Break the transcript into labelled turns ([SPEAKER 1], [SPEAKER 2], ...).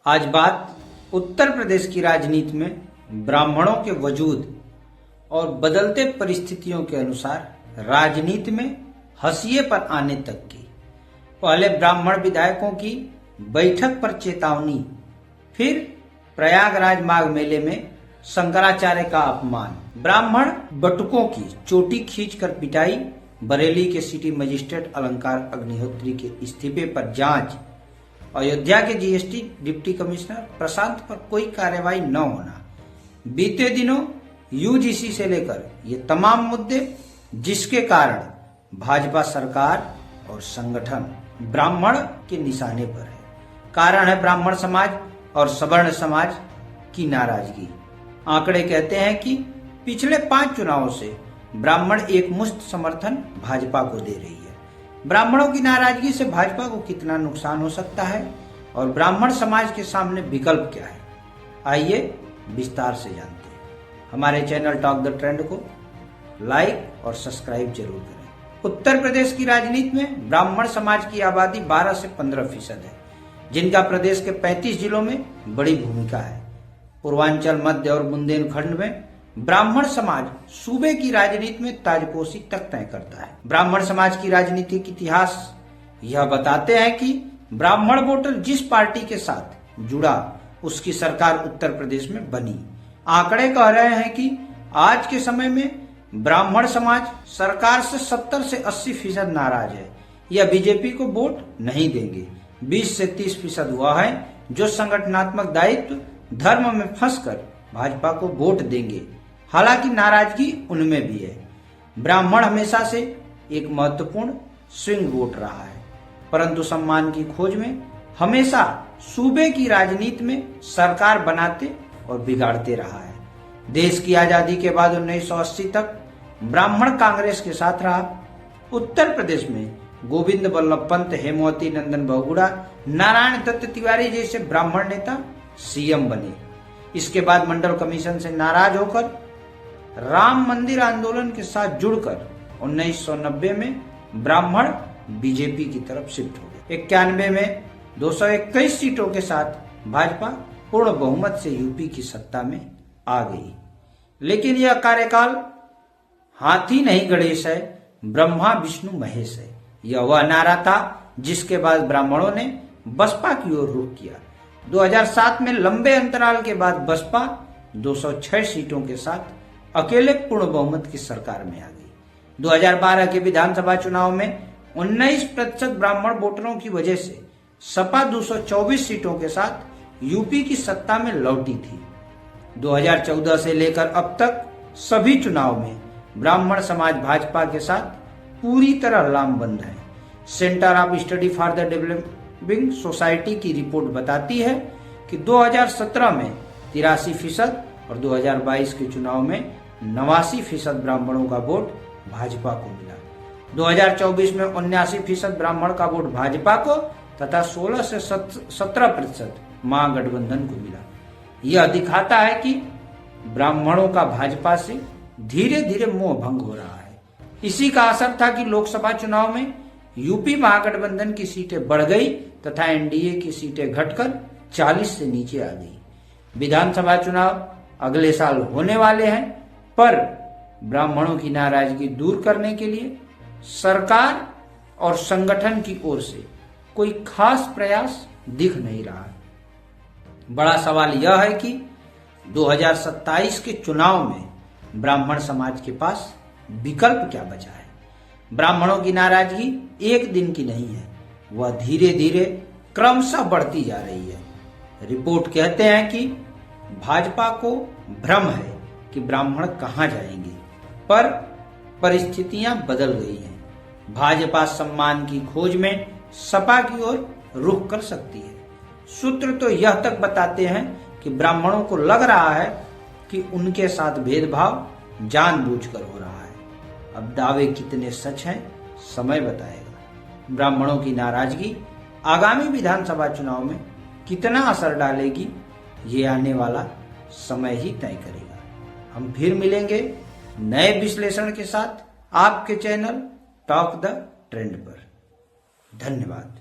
[SPEAKER 1] आज बात उत्तर प्रदेश की राजनीति में ब्राह्मणों के वजूद और बदलते परिस्थितियों के अनुसार राजनीति में हंसिए पर आने तक की। पहले ब्राह्मण विधायकों की बैठक पर चेतावनी, फिर प्रयागराज माघ मेले में शंकराचार्य का अपमान, ब्राह्मण बटुकों की चोटी खींचकर पिटाई, बरेली के सिटी मजिस्ट्रेट अलंकार अग्निहोत्री के इस्तीफे पर जांच, अयोध्या के जीएसटी डिप्टी कमिश्नर प्रशांत पर कोई कार्रवाई न होना, बीते दिनों यूजीसी से लेकर ये तमाम मुद्दे जिसके कारण भाजपा सरकार और संगठन ब्राह्मण के निशाने पर है। कारण है ब्राह्मण समाज और सवर्ण समाज की नाराजगी। आंकड़े कहते हैं कि पिछले 5 चुनावों से ब्राह्मण एकमुश्त समर्थन भाजपा को दे रही है। ब्राह्मणों की नाराजगी से भाजपा को कितना नुकसान हो सकता है और ब्राह्मण समाज के सामने विकल्प क्या है, आइए विस्तार से जानते हैं। हमारे चैनल टॉक द ट्रेंड को लाइक और सब्सक्राइब जरूर करें। उत्तर प्रदेश की राजनीति में ब्राह्मण समाज की आबादी 12 से 15% है, जिनका प्रदेश के 35 जिलों में बड़ी भूमिका है। पूर्वांचल, मध्य और बुंदेलखंड में ब्राह्मण समाज सूबे की राजनीति में ताजपोशी तक तय करता है। ब्राह्मण समाज की राजनीतिक इतिहास यह बताते हैं कि ब्राह्मण वोटर जिस पार्टी के साथ जुड़ा उसकी सरकार उत्तर प्रदेश में बनी। आंकड़े कह रहे हैं कि आज के समय में ब्राह्मण समाज सरकार से 70 से 80% नाराज है। यह बीजेपी को वोट नहीं देंगे। 20 से 30% वह है जो संगठनात्मक दायित्व धर्म में फंसकर भाजपा को वोट देंगे। हालांकि नाराजगी उनमें भी है। ब्राह्मण हमेशा से एक महत्वपूर्ण स्विंग वोट रहा है, परंतु सम्मान की खोज में हमेशा सूबे की राजनीति में सरकार बनाते और बिगाड़ते रहा है। देश की आजादी के बाद 1980 तक ब्राह्मण कांग्रेस के साथ रहा। उत्तर प्रदेश में गोविंद बल्लभ पंत, हेमवती नंदन बहुगुणा, नारायण दत्त तिवारी जैसे ब्राह्मण नेता सीएम बने। इसके बाद मंडल कमीशन से नाराज होकर राम मंदिर आंदोलन के साथ जुड़कर 1990 में ब्राह्मण बीजेपी की तरफ शिफ्ट हो गए। 91 में 221 सीटों के साथ भाजपा पूर्ण बहुमत से यूपी की सत्ता में आ गई। लेकिन यह कार्यकाल हाथी नहीं गणेश है, ब्रह्मा विष्णु महेश है, यह वह नारा था जिसके बाद ब्राह्मणों ने बसपा की ओर रुख किया। 2007 में लंबे अंतराल के बाद बसपा 206 सीटों के साथ अकेले पूर्ण बहुमत की सरकार में आ गई। 2012 के विधानसभा चुनाव में 19% ब्राह्मण वोटरों की वजह से सपा 224 सीटों के साथ यूपी की सत्ता में लौटी थी। 2014 से लेकर अब तक सभी चुनाव में ब्राह्मण समाज भाजपा के साथ पूरी तरह लामबंद है। Centre of study for the developing society की रिपोर्ट बताती है कि 2017 में 83% और 2022 के चुनाव में 89% ब्राह्मणों का वोट भाजपा को मिला। 2024 में 79% ब्राह्मण का वोट भाजपा को तथा 16 से 17% महागठबंधन को मिला। यह दिखाता है कि ब्राह्मणों का भाजपा से धीरे धीरे मोह भंग हो रहा है। इसी का असर था कि लोकसभा चुनाव में यूपी महागठबंधन की सीटें बढ़ गई तथा एनडीए की सीटें घटकर 40 से नीचे आ गई। विधानसभा चुनाव अगले साल होने वाले हैं, पर ब्राह्मणों की नाराजगी दूर करने के लिए सरकार और संगठन की ओर से कोई खास प्रयास दिख नहीं रहा है। बड़ा सवाल यह है कि 2027 के चुनाव में ब्राह्मण समाज के पास विकल्प क्या बचा है। ब्राह्मणों की नाराजगी एक दिन की नहीं है, वह धीरे धीरे क्रमशः बढ़ती जा रही है। रिपोर्ट कहते हैं कि भाजपा को भ्रम है कि ब्राह्मण कहां जाएंगे, पर परिस्थितियां बदल गई हैं। भाजपा सम्मान की खोज में सपा की ओर रुख कर सकती है। सूत्र तो यह तक बताते हैं कि ब्राह्मणों को लग रहा है कि उनके साथ भेदभाव जानबूझकर हो रहा है। अब दावे कितने सच हैं, समय बताएगा। ब्राह्मणों की नाराजगी आगामी विधानसभा चुनाव में कितना असर डालेगी, ये आने वाला समय ही तय करेगा। हम फिर मिलेंगे नए विश्लेषण के साथ आपके चैनल टॉक द ट्रेंड पर। धन्यवाद।